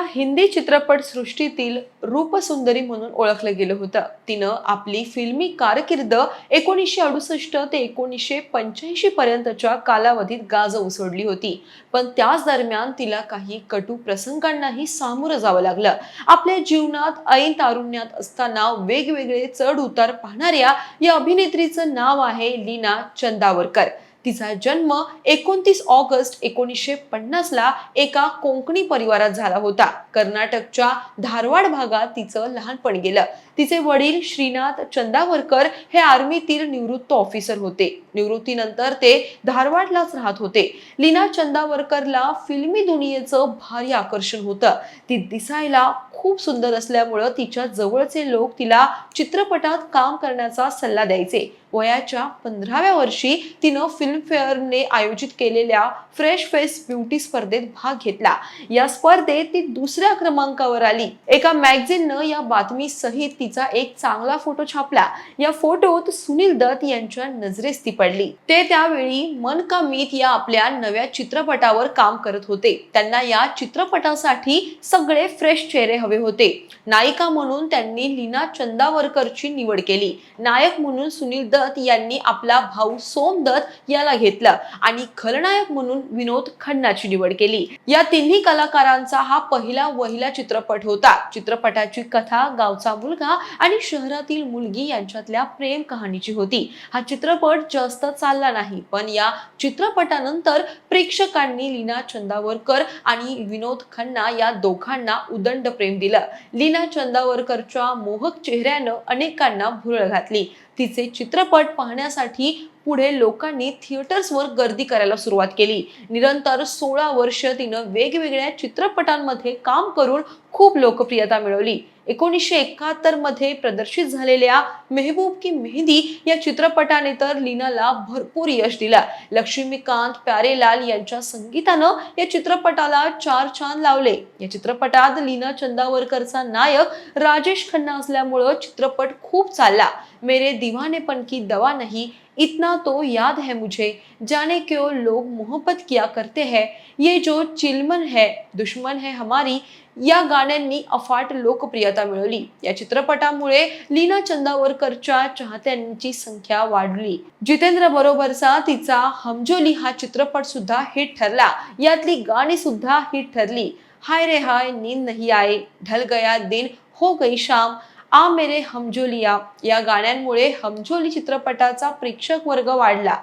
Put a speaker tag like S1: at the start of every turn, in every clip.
S1: हिंदी चित्रपट सृष्टीतील रूपसुंदरी म्हणून ओळखलं गेलं होतं. तिनं आपली फिल्मी कारकीर्द 1968 ते 1985 पर्यंतच्या कालावधीत गाजवून सोडली होती. पण त्याच दरम्यान तिला काही कटू प्रसंगांनाही सामोरं जावं लागलं. आपल्या जीवनात ऐन तारुण्यात असताना वेगवेगळे चढ उतार पाहणाऱ्या या अभिनेत्रीचं नाव आहे लीना चंदावरकर. तिचा जन्म 29 ऑगस्ट 1950 ला एका कोकणी परिवारात झाला होता. कर्नाटकच्या धारवाड भागात तिचं लहानपण गेलं. तिचे वडील श्रीनाथ चंदावरकर हे आर्मीतील निवृत्त ऑफिसर होते. निवृत्तीनंतर ते धारवाडलाच राहत होते. लीना चंदावरकरला फिल्मी दुनियेचं भारी आकर्षण होतं. ती दिसायला खूप सुंदर असल्यामुळं तिच्या जवळचे लोक तिला चित्रपटात काम करण्याचा सल्ला द्यायचे. वयाच्या 15व्या वर्षी तिनं फिल्मफेअरने आयोजित केलेल्या फ्रेश फेस ब्युटी स्पर्धेत भाग घेतला. या स्पर्धेत ती दुसऱ्या क्रमांकावर आली. एका मॅगझिननं या बातमी सहित तिचा एक चांगला फोटो छापला. या फोटोत सुनील दत्त यांच्या नजरेस ती पडली. ते त्यावेळी मन का मीत या आपल्या नव्या चित्रपटावर काम करत होते. त्यांना या चित्रपटासाठी सगळे फ्रेश चेहरे हवे होते. नायिका म्हणून त्यांनी लीना चंदावरकरची निवड केली. नायक म्हणून सुनील दत्त यांनी आपला भाऊ सोम दत्त याला घेतलं आणि खलनायक म्हणून विनोद खन्नाची निवड केली. या तिन्ही कलाकारांचा हा पहिला वहिला चित्रपट होता. चित्रपटाची कथा गावचा मुलगा आणि शहरातील मुलगी यांच्यातल्या प्रेम कहाणीची होती. हा चित्रपट जास्त चालला नाही, पण या चित्रपटानंतर प्रेक्षकांनी लीना चंदावरकर आणि विनोद खन्ना या दोघांना उदंड प्रेम दिलं. लीना चंदावरकरच्या मोहक चेहऱ्यानं अनेकांना भुरळ घातली. तिचे चित्रपट पाहण्यासाठी पुढे लोकांनी थिएटर्सवर गर्दी करायला सुरुवात केली. निरंतर 16 वर्ष तिनं वेगवेगळ्या चित्रपटांमध्ये काम करून खूप लोकप्रियता मिळवली. 1971 मध्ये प्रदर्शित झालेल्या मेहबूब की मेहंदी या चित्रपटाने तर लीनाला भरपूर यश दिलं. लक्ष्मीकांत प्यारेलाल यांच्या संगीतानं या चित्रपटाला 4 चांद लावले. या चित्रपटात लीना चंदावरकरचा नायक राजेश खन्ना असल्यामुळं चित्रपट खूप चालला. मेरे दीवानेपन की दवा नहीं, इतना तो याद है मुझे, जाने क्यों लोग मोहब्बत किया करते हैं, ये जो चिलमन है दुश्मन है हमारी या गाण्यांनी अफाट लोकप्रियता मिळवली. या चित्रपटामुळे लीना चंदावरकरच्या चाहत्यांची संख्या वाढली. जितेंद्र बरोबरचा तिचा हमजोली हा चित्रपट सुद्धा हिट ठरला. यातली गाणी सुद्धा हिट ठरली. हाय रे हाय, नींद नहीं आए, ढल गया दिन, हो गई शाम, आ मेरे हमजोलिया या गाण्यांमुळे हमजोली चित्रपटाचा प्रेक्षक वर्ग वाढला.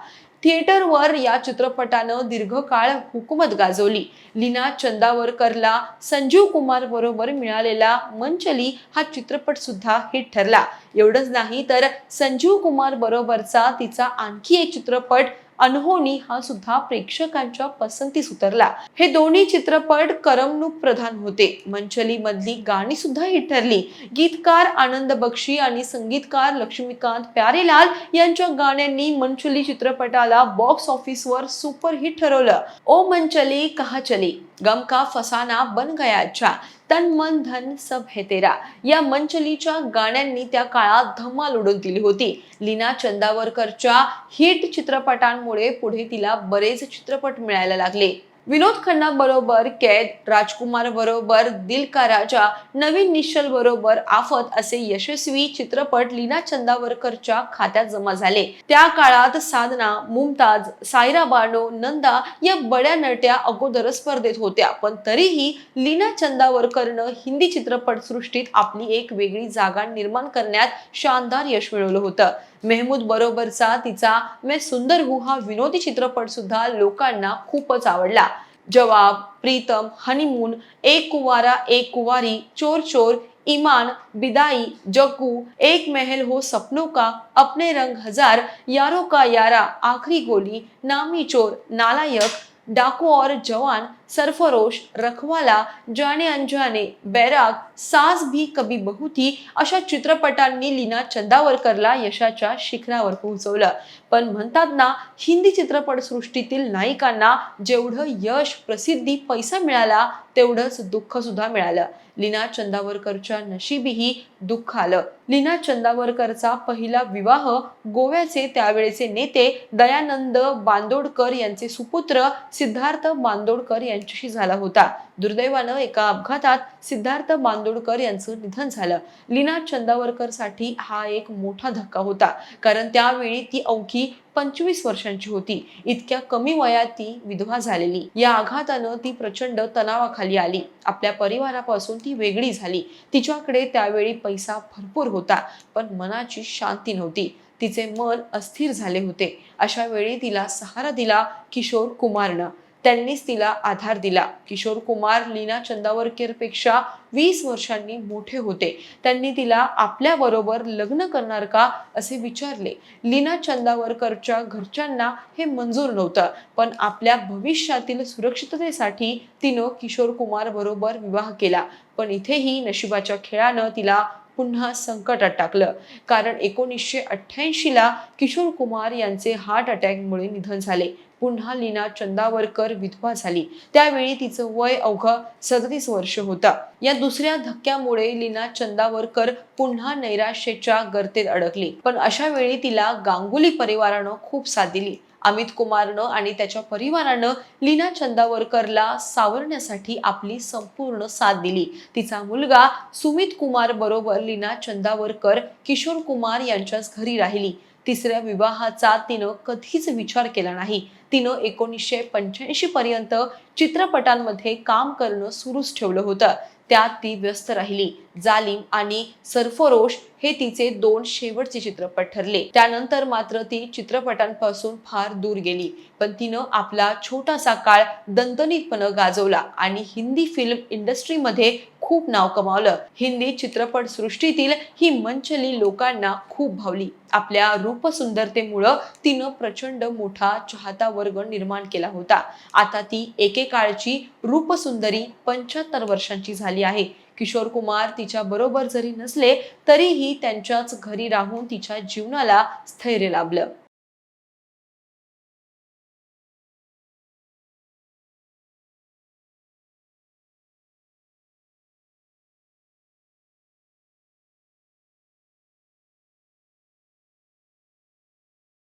S1: थिएटरवर या चित्रपटानं दीर्घकाळ हुकूमत गाजवली. लीना चंदावरकरला संजीव कुमार बरोबर मिळालेला मंचली हा चित्रपट सुद्धा हिट ठरला. एवढंच नाही तर संजीव कुमार बरोबरचा तिचा आणखी एक चित्रपट अनहोनी हा सुद्धा प्रेक्षकांच्या पसंतीस उतरला. हे दोन्ही चित्रपट करमणूक प्रधान होते. मंचली मधली गाणी सुद्धा हिट ठरली. गीतकार आनंद बक्षी आणि संगीतकार लक्ष्मीकांत प्यारेलाल यांच्या गाण्यांनी मंचली चित्रपटाला बॉक्स ऑफिसवर सुपर हिट ठरवलं. ओ मंचली कहा चली, गम का फसाना बन गया अच्छा, तन मन धन सब है तेरा या मंचलीच्या गाण्यांनी त्या काळात धमाल उडवून दिली होती. लीना चंदावरकरच्या हिट चित्रपटांमुळे पुढे तिला बरेच चित्रपट मिळायला लागले. विनोद खन्ना बरोबर कैद, राजकुमार बरोबर दिल का राजा, नवीन निश्चल बरोबर आफत असे यशस्वी चित्रपट लीना चंदावरकरच्या खात्यात जमा झाले. त्या काळात साधना, मुमताज, सायरा बानो, नंदा या बड्या नट्या अगोदरच स्पर्धेत होत्या. पण तरीही लीना चंदावरकरनं हिंदी चित्रपट सृष्टीत आपली एक वेगळी जागा निर्माण करण्यात शानदार यश मिळवलं होतं. मेहमूद बरोबरचा तिचा मैं सुंदर हूं हा विनोदी चित्रपट सुद्धा लोकांना खूपच आवडला. जवाब, प्रीतम, हनीमून, एक कुवारा एक कुवारी, चोर चोर, ईमान, बिदाई, जग्गू, एक महल हो सपनों का, अपने रंग हजार, यारों का यारा, आखिरी गोली, नामी चोर, नालायक, डाकू और जवान, सरफरोश, रखवाला, जाने अनजाने, बैराग, सास भी कभी बहू थी अशा चित्रपटांनी लीना चंदावरकरला यशाच्या शिखरावर पोहोचवलं. पण म्हणतात ना, हिंदी चित्रपट सृष्टीतील नायिकांना जेवढं यश, प्रसिद्धी, पैसा मिळाला तेवढंच दुःख सुद्धा मिळालं. लीना चंदावरकरच्या नशिबीही दुःख आलं. लीना चंदावरकरचा पहिला विवाह गोव्याचे त्यावेळेचे नेते दयानंद बांदोडकर यांचे सुपुत्र सिद्धार्थ बांदोडकर यांच्याशी झाला होता. दुर्दैवानं एका अपघातात सिद्धार्थ बांदोडकर यांचं निधन झालं. लीना चंदावरकर साठी हा एक मोठा धक्का होता, कारण त्यावेळी ती अवघी 25 वर्षांची होती. इतक्या कमी वयात ती विधवा झालेली. या आघातानं ती प्रचंड तणावाखाली आली. आपल्या परिवारापासून ती वेगळी झाली. तिच्याकडे त्यावेळी पैसा भरपूर होता, पण मनाची शांती नव्हती. तिचे मन अस्थिर झाले होते. अशा वेळी तिला सहारा दिला किशोर कुमारनं. त्यांनीच तिला आधार दिला. किशोर कुमार लीना चंदावरकर पेक्षा 20 वर्षांनी मोठे होते. त्यांनी तिला आपल्या बरोबर लग्न करणार का असे विचारले. लीना चंदावरकरच्या घरच्यांना हे मंजूर नव्हतं, पण आपल्या भविष्यातील सुरक्षिततेसाठी तिनं किशोर कुमार बरोबर विवाह केला. पण इथेही नशिबाच्या खेळानं तिला पुन्हा संकटात टाकलं, कारण 1988 ला किशोर कुमार यांचे हार्ट अटॅकमुळे निधन झाले. पुन्हा लीना चंदावरकर विधवा झाली. त्यावेळी तिचं वय अवघं 37 वर्ष होतं. या दुसऱ्या धक्क्यामुळे लीना चंदावरकर पुन्हा नैराश्याच्या गर्तेत अडकली. पण अशा वेळी तिला गांगुली परिवारानं खूप साथ दिली. अमित कुमारनं आणि त्याच्या परिवारानं लीना चंदावरकरला सावरण्यासाठी आपली संपूर्ण साथ दिली. तिचा मुलगा सुमित कुमार बरोबर लीना चंदावरकर किशोर कुमार यांच्याच घरी राहिली. तिसऱ्या विवाहाचा तिनं कधीच विचार केला नाही. तिनं 1985 पर्यंत चित्रपटांमध्ये काम करणं सुरूच ठेवलं होतं. त्यात ती व्यस्त राहिली. जालिम आणि सरफरोश हे तिचे 2 शेवटचे चित्रपट ठरले. त्यानंतर मात्र ती चित्रपटांपासून फार दूर गेली. पण तिनं आपला छोटासा काळ दणदणीतपणे गाजवला आणि हिंदी फिल्म इंडस्ट्रीमध्ये खूप नाव कमावलं. हिंदी चित्रपट सृष्टीतील ही मंचली लोकांना खूप भावली. आपल्या रूपसुंदरतेमुळं तिनं प्रचंड मोठा चाहता वर्ग निर्माण केला होता. आता ती एकेकाळची रूपसुंदरी 75 वर्षांची झाली आहे. किशोर कुमार तिच्या बरोबर जरी नसले तरीही त्यांच्याच घरी राहून तिच्या जीवनाला स्थैर्य लाभलं.